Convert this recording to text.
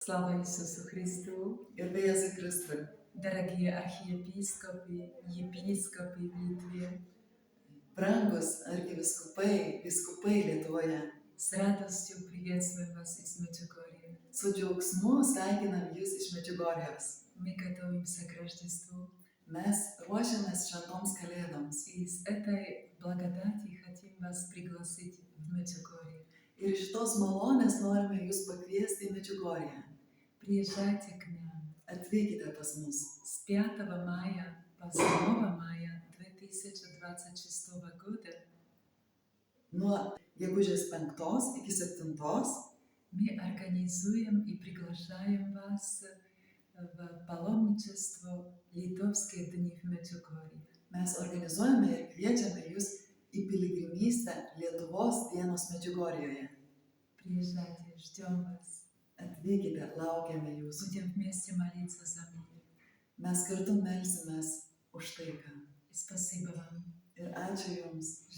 Слава Ісусу Христу! Гербе Єсу Христу! Дорогие архиепископы, епископы в Литве, Brangus arkivyskupai, vyskupai Lietuvoje, с радостью приветствуем вас из Меджугорья. su džiaugsmu sveikinam Jūs iš Medžiugorjės. Мы готовимся к Рождеству, Mes ruošiamės šventoms kalėdoms и с этой благодати хотим вас пригласить в Меджугорье. ir iš tos malonės norime Jūs pakviesti į Medžiugorję. Приезжайте к нам Atvykite pas mus с 5 мая по 7 мая 2026 года. nuo gegužės 5 iki 7. Мы организуем и приглашаем вас в паломничество Литовские дни в Меджугорье. Mes organizuojame ir kviečiame Jūs į piligrimystę Lietuvos dienos Medžiugorjoje. Приезжайте, ждем вас. Atvykite, laukiame Jūsų. Будем вместе молиться за мир. Mes kartu melsimės už taiką. И спасибо вам. Ir ačiū Jums.